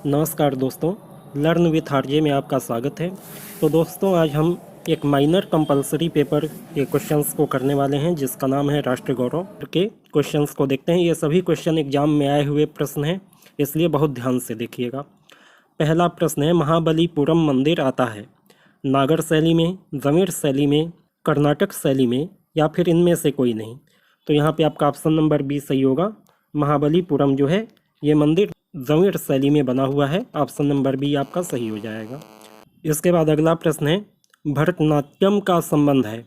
नमस्कार दोस्तों, learn with RJ में आपका स्वागत है। तो दोस्तों, आज हम एक माइनर कंपलसरी पेपर के क्वेश्चंस को करने वाले हैं जिसका नाम है राष्ट्र गौरव के क्वेश्चंस को देखते हैं। ये सभी क्वेश्चन एग्जाम में आए हुए प्रश्न हैं, इसलिए बहुत ध्यान से देखिएगा। पहला प्रश्न है, महाबलीपुरम मंदिर आता है नागर शैली में, जमीर शैली में, कर्नाटक शैली में या फिर इनमें से कोई नहीं। तो यहाँ पे आपका ऑप्शन नंबर बी सही होगा। महाबलीपुरम जो है ये मंदिर जमीर शैली में बना हुआ है। ऑप्शन नंबर बी आपका सही हो जाएगा। इसके बाद अगला प्रश्न है, भरतनाट्यम का संबंध है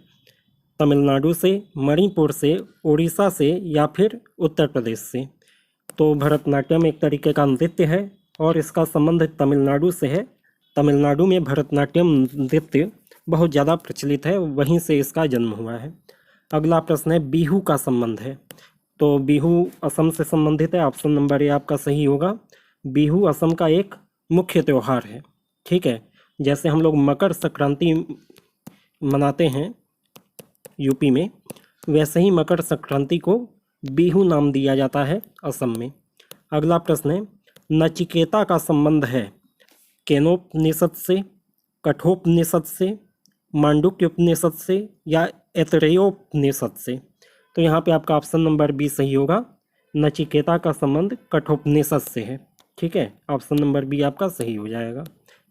तमिलनाडु से, मणिपुर से, उड़ीसा से या फिर उत्तर प्रदेश से। तो भरतनाट्यम एक तरीके का नृत्य है और इसका संबंध तमिलनाडु से है। तमिलनाडु में भरतनाट्यम नृत्य बहुत ज़्यादा प्रचलित है, वहीं से इसका जन्म हुआ है। अगला प्रश्न है, बिहू का संबंध है। तो बिहू असम से संबंधित है। ऑप्शन नंबर ए आपका सही होगा। बिहू असम का एक मुख्य त्यौहार है। ठीक है, जैसे हम लोग मकर संक्रांति मनाते हैं यूपी में, वैसे ही मकर संक्रांति को बिहू नाम दिया जाता है असम में। अगला प्रश्न है, नचिकेता का संबंध है केनोपनिषद से, कठोपनिषद से, मांडुक्य उपनिषद से या ऐतरेयोपनिषद से। तो यहाँ पे आपका ऑप्शन नंबर बी सही होगा। नचिकेता का संबंध कठोपनिषद से है। ठीक है, ऑप्शन नंबर बी आपका सही हो जाएगा।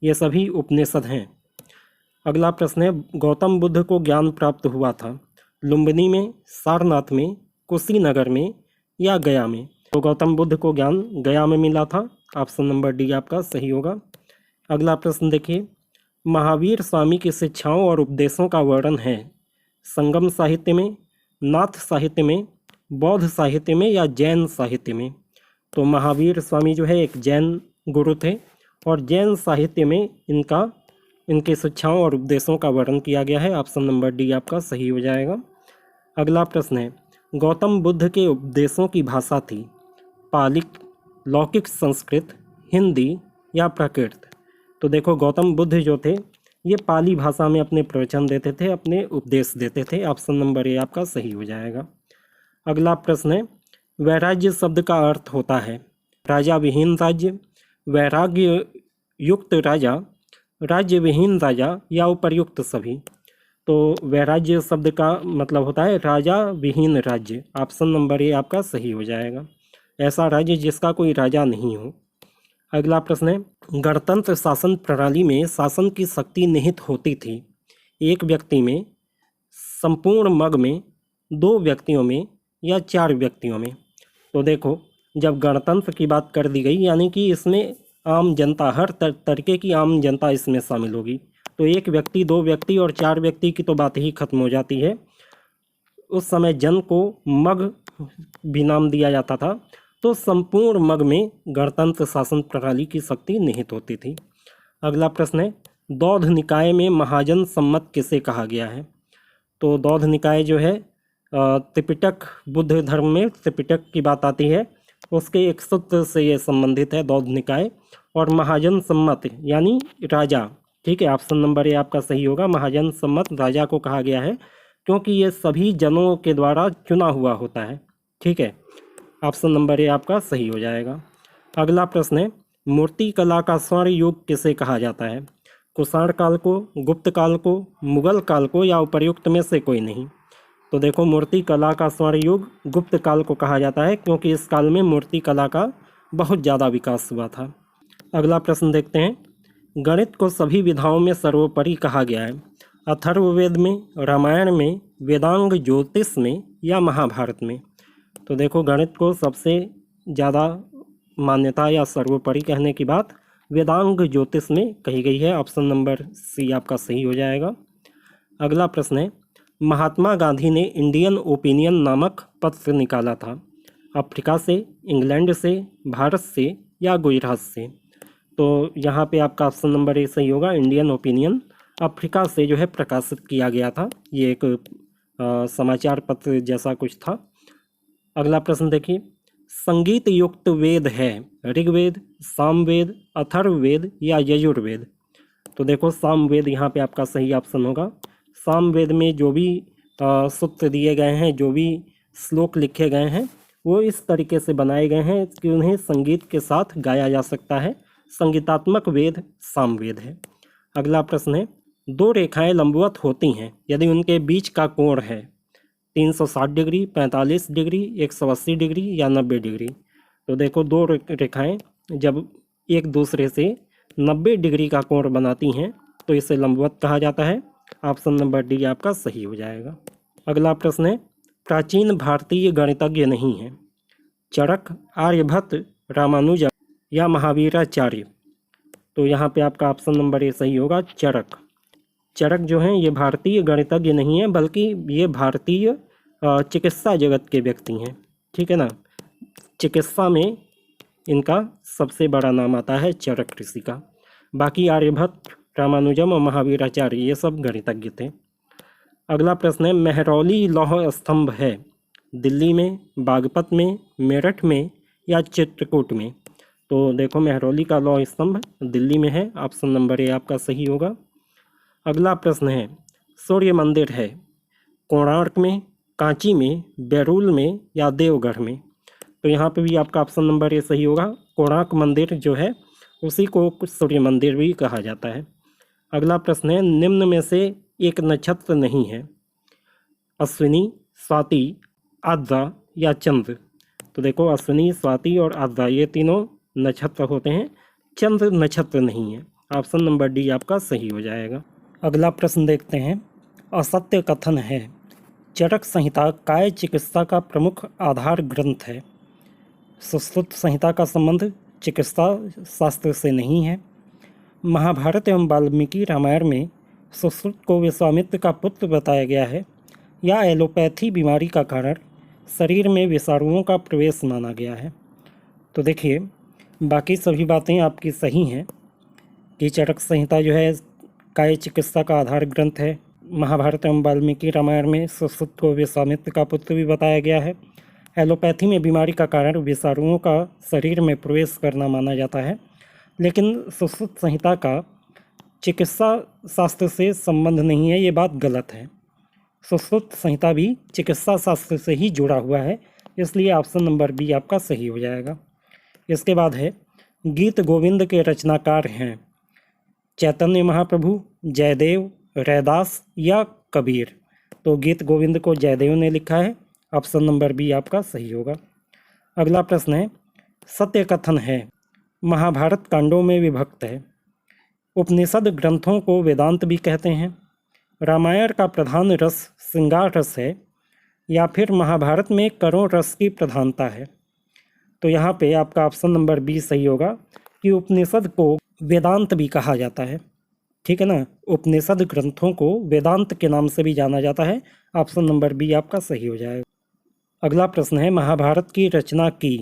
ये सभी उपनिषद हैं। अगला प्रश्न है, गौतम बुद्ध को ज्ञान प्राप्त हुआ था लुम्बिनी में, सारनाथ में, कुशीनगर में या गया में। तो गौतम बुद्ध को ज्ञान गया में मिला था। ऑप्शन नंबर डी आपका सही होगा। अगला प्रश्न देखिए, महावीर स्वामी की शिक्षाओं और उपदेशों का वर्णन है संगम साहित्य में, नाथ साहित्य में, बौद्ध साहित्य में या जैन साहित्य में। तो महावीर स्वामी जो है एक जैन गुरु थे और जैन साहित्य में इनके शिक्षाओं और उपदेशों का वर्णन किया गया है। ऑप्शन नंबर डी आपका सही हो जाएगा। अगला प्रश्न है, गौतम बुद्ध के उपदेशों की भाषा थी पाली, लौकिक संस्कृत, हिंदी या प्राकृत। तो देखो, गौतम बुद्ध जो थे ये पाली भाषा में अपने प्रवचन देते थे, अपने उपदेश देते थे। ऑप्शन नंबर ए आपका सही हो जाएगा। अगला प्रश्न है, वैराग्य शब्द का अर्थ होता है राजा विहीन राज्य, वैराग्य युक्त राजा, राज्य विहीन राजा या उपर्युक्त सभी। तो वैराग्य शब्द का मतलब होता है राजा विहीन राज्य। ऑप्शन नंबर ए आपका सही हो जाएगा। ऐसा राज्य जिसका कोई राजा नहीं हो। अगला प्रश्न है, गणतंत्र शासन प्रणाली में शासन की शक्ति निहित होती थी एक व्यक्ति में, संपूर्ण मग में, दो व्यक्तियों में या चार व्यक्तियों में। तो देखो, जब गणतंत्र की बात कर दी गई यानी कि इसमें आम जनता, हर तरीके की आम जनता इसमें शामिल होगी। तो एक व्यक्ति, दो व्यक्ति और चार व्यक्ति की तो बात ही खत्म हो जाती है। उस समय जन को मग भी नाम दिया जाता था। तो संपूर्ण मग में गणतंत्र शासन प्रणाली की शक्ति निहित होती थी। अगला प्रश्न है, बौद्ध निकाय में महाजन सम्मत किसे कहा गया है। तो बौद्ध निकाय जो है त्रिपिटक, बुद्ध धर्म में त्रिपिटक की बात आती है, उसके एक सूत्र से ये संबंधित है बौद्ध निकाय। और महाजन सम्मत यानी राजा। ठीक है, ऑप्शन नंबर ए आपका सही होगा। महाजन सम्मत राजा को कहा गया है क्योंकि ये सभी जनों के द्वारा चुना हुआ होता है। ठीक है, ऑप्शन नंबर ए आपका सही हो जाएगा। अगला प्रश्न है, मूर्ति कला का स्वर्ण युग किसे कहा जाता है कुषाण काल को, गुप्त काल को, मुगल काल को या उपर्युक्त में से कोई नहीं। तो देखो, मूर्ति कला का स्वर्ण युग गुप्त काल को कहा जाता है क्योंकि इस काल में मूर्ति कला का बहुत ज़्यादा विकास हुआ था। अगला प्रश्न देखते हैं, गणित को सभी विधाओं में सर्वोपरि कहा गया है अथर्ववेद में, रामायण में, वेदांग ज्योतिष में या महाभारत में। तो देखो, गणित को सबसे ज़्यादा मान्यता या सर्वोपरि कहने की बात वेदांग ज्योतिष में कही गई है। ऑप्शन नंबर सी आपका सही हो जाएगा। अगला प्रश्न है, महात्मा गांधी ने इंडियन ओपिनियन नामक पत्र निकाला था अफ्रीका से, इंग्लैंड से, भारत से या गुजरात से। तो यहाँ पे आपका ऑप्शन नंबर ए सही होगा। इंडियन ओपिनियन अफ्रीका से जो है प्रकाशित किया गया था। ये एक समाचार पत्र जैसा कुछ था। अगला प्रश्न देखिए, संगीत युक्त वेद है ऋग्वेद, सामवेद, अथर्ववेद या यजुर्वेद। तो देखो, सामवेद यहाँ पे आपका सही ऑप्शन होगा। सामवेद में जो भी सूत्र दिए गए हैं, जो भी श्लोक लिखे गए हैं, वो इस तरीके से बनाए गए हैं कि उन्हें संगीत के साथ गाया जा सकता है। संगीतात्मक वेद सामवेद है। अगला प्रश्न है, दो रेखाएं लंबवत होती हैं यदि उनके बीच का कोण है 360 डिग्री, 45 डिग्री, 180 डिग्री या 90 डिग्री। तो देखो, दो रेखाएं जब एक दूसरे से 90 डिग्री का कोण बनाती हैं तो इसे लंबवत कहा जाता है। ऑप्शन नंबर डी आपका सही हो जाएगा। अगला प्रश्न है, प्राचीन भारतीय गणितज्ञ नहीं है चरक, आर्यभट्ट, रामानुजन या महावीराचार्य। तो यहाँ पे आपका ऑप्शन नंबर ए सही होगा, चरक। चरक जो हैं ये भारतीय गणितज्ञ नहीं है, बल्कि ये भारतीय चिकित्सा जगत के व्यक्ति हैं। ठीक है ना, चिकित्सा में इनका सबसे बड़ा नाम आता है चरक ऋषि का। बाकी आर्यभट्ट, रामानुजम और महावीराचार्य ये सब गणितज्ञ थे। अगला प्रश्न है, मेहरौली लौह स्तंभ है दिल्ली में, बागपत में, मेरठ में या चित्रकूट में। तो देखो, मेहरौली का लौह स्तंभ दिल्ली में है। ऑप्शन नंबर ए आपका सही होगा। अगला प्रश्न है, सूर्य मंदिर है कोणार्क में, कांची में, बैरूल में या देवगढ़ में। तो यहाँ पे भी आपका ऑप्शन नंबर ए सही होगा। कोणार्क मंदिर जो है उसी को सूर्य मंदिर भी कहा जाता है। अगला प्रश्न है, निम्न में से एक नक्षत्र नहीं है अश्विनी, स्वाति, आद्रा या चंद्र। तो देखो, अश्विनी, स्वाति और आद्रा ये तीनों नक्षत्र होते हैं, चंद्र नक्षत्र नहीं है। ऑप्शन नंबर डी आपका सही हो जाएगा। अगला प्रश्न देखते हैं, असत्य कथन है चरक संहिता काय चिकित्सा का प्रमुख आधार ग्रंथ है। सुश्रुत संहिता का संबंध चिकित्सा शास्त्र से नहीं है। महाभारत एवं वाल्मीकि रामायण में सुश्रुत को विश्वामित्र का पुत्र बताया गया है, या एलोपैथी बीमारी का कारण शरीर में विषाणुओं का प्रवेश माना गया है। तो देखिए, बाकी सभी बातें आपकी सही हैं कि चरक संहिता जो है काय चिकित्सा का आधार ग्रंथ है। महाभारत एवं वाल्मीकि रामायण में सुश्रुत को विश्वामित्र का पुत्र भी बताया गया है। एलोपैथी में बीमारी का कारण विषाणुओं का शरीर में प्रवेश करना माना जाता है। लेकिन सुश्रुत संहिता का चिकित्सा शास्त्र से संबंध नहीं है, ये बात गलत है। सुश्रुत संहिता भी चिकित्सा शास्त्र से ही जुड़ा हुआ है, इसलिए ऑप्शन नंबर बी आपका सही हो जाएगा। इसके बाद है, गीत गोविंद के रचनाकार हैं चैतन्य महाप्रभु, जयदेव, रैदास या कबीर। तो गीत गोविंद को जयदेव ने लिखा है। ऑप्शन नंबर बी आपका सही होगा। अगला प्रश्न है, सत्य कथन है महाभारत कांडों में विभक्त है। उपनिषद ग्रंथों को वेदांत भी कहते हैं। रामायण का प्रधान रस श्रृंगार रस है, या फिर महाभारत में करुण रस की प्रधानता है। तो यहाँ पे आपका ऑप्शन नंबर बी सही होगा कि उपनिषद को वेदांत भी कहा जाता है। ठीक है ना, उपनिषद ग्रंथों को वेदांत के नाम से भी जाना जाता है। ऑप्शन नंबर बी आपका सही हो जाएगा। अगला प्रश्न है, महाभारत की रचना की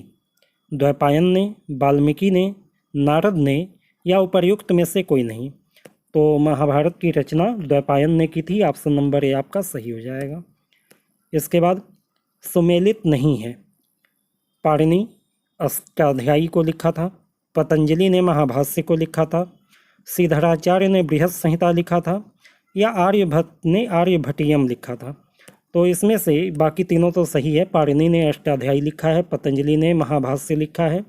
द्वैपायन ने, वाल्मीकि ने, नारद ने या उपर्युक्त में से कोई नहीं। तो महाभारत की रचना द्वैपायन ने की थी। ऑप्शन नंबर ए आपका सही हो जाएगा। इसके बाद सुमेलित नहीं है। पाणिनि अष्टाध्यायी को लिखा था, पतंजलि ने महाभाष्य को लिखा था, श्रीधराचार्य ने बृहत संहिता लिखा था, या आर्यभट्ट ने आर्यभट्टियम लिखा था। तो इसमें से बाकी तीनों तो सही है। पाणिनि ने अष्टाध्यायी लिखा है, पतंजलि ने महाभाष्य लिखा है,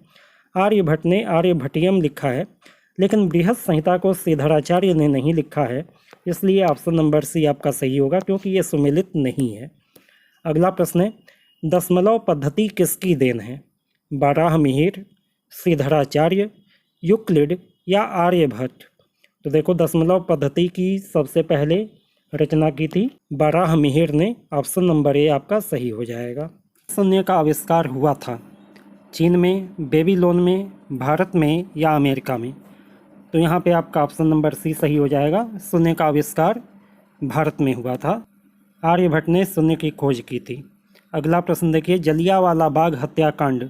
आर्यभट्ट ने आर्यभट्टियम लिखा है, लेकिन बृहत संहिता को श्रीधराचार्य ने नहीं लिखा है। इसलिए ऑप्शन नंबर सी आपका सही होगा, क्योंकि ये सुमेलित नहीं है। अगला प्रश्न है, दशमलव पद्धति किसकी देन है? बाराहमिहिर, श्रीधराचार्य, यूक्लिड या आर्यभट्ट। तो देखो, दशमलव पद्धति की सबसे पहले रचना की थी बाराहमिहिर ने। ऑप्शन नंबर ए आपका सही हो जाएगा। शून्य का आविष्कार हुआ था चीन में, बेबीलोन में, भारत में या अमेरिका में। तो यहाँ पे आपका ऑप्शन नंबर सी सही हो जाएगा। शून्य का आविष्कार भारत में हुआ था। आर्यभट्ट ने शून्य की खोज की थी। अगला प्रश्न देखिए, जलियांवाला बाग हत्याकांड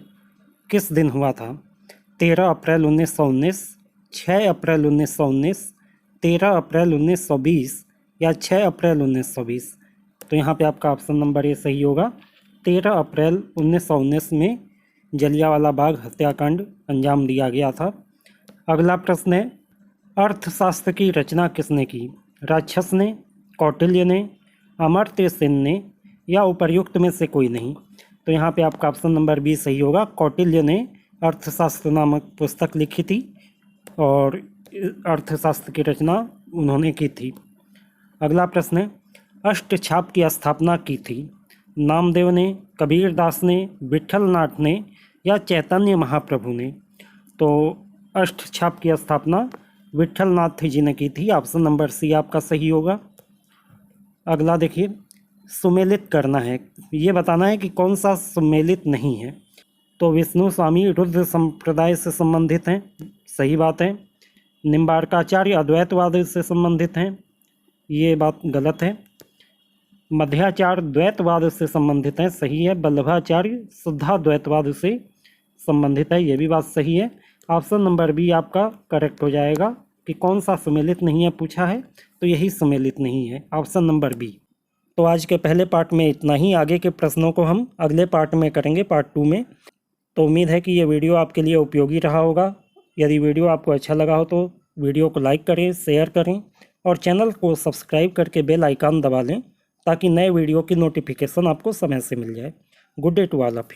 किस दिन हुआ था? 13 अप्रैल 1919, 6 अप्रैल 1919, 13 अप्रैल 1920 या 6 अप्रैल 1920। तो यहाँ पे आपका ऑप्शन नंबर ए सही होगा। 13 अप्रैल 1919 में जलियांवाला बाग हत्याकांड अंजाम दिया गया था। अगला प्रश्न है, अर्थशास्त्र की रचना किसने की? राक्षस ने, कौटिल्य ने, अमर्त्य सेन ने या उपर्युक्त में से कोई नहीं। तो यहाँ पे आपका ऑप्शन नंबर बी सही होगा। कौटिल्य ने अर्थशास्त्र नामक पुस्तक लिखी थी और अर्थशास्त्र की रचना उन्होंने की थी। अगला प्रश्न है, अष्टछाप की स्थापना की थी? नामदेव ने, कबीरदास ने, विठलनाथ ने या चैतन्य महाप्रभु ने? तो अष्टछाप की स्थापना विठलनाथ जी ने की थी। ऑप्शन नंबर सी आपका सही होगा। अगला देखिए, सुमेलित करना है, ये बताना है कि कौन सा सुमेलित नहीं है। तो विष्णु स्वामी रुद्र संप्रदाय से संबंधित हैं, सही बात है। निम्बार्काचार्य अद्वैतवाद से संबंधित हैं, ये बात गलत है। मध्याचार्य द्वैतवाद से संबंधित हैं, सही है। वल्लभाचार्य शुद्धाद्वैतवाद से संबंधित है, ये भी बात सही है। ऑप्शन नंबर बी आपका करेक्ट हो जाएगा कि कौन सा सुमेलित नहीं है पूछा है, तो यही सुमेलित नहीं है, ऑप्शन नंबर बी। तो आज के पहले पार्ट में इतना ही। आगे के प्रश्नों को हम अगले पार्ट में करेंगे, पार्ट 2 में। तो उम्मीद है कि ये वीडियो आपके लिए उपयोगी रहा होगा। यदि वीडियो आपको अच्छा लगा हो तो वीडियो को लाइक करें, शेयर करें और चैनल को सब्सक्राइब करके बेल आइकन दबा लें ताकि नए वीडियो की नोटिफिकेशन आपको समय से मिल जाए। Good day to all of you.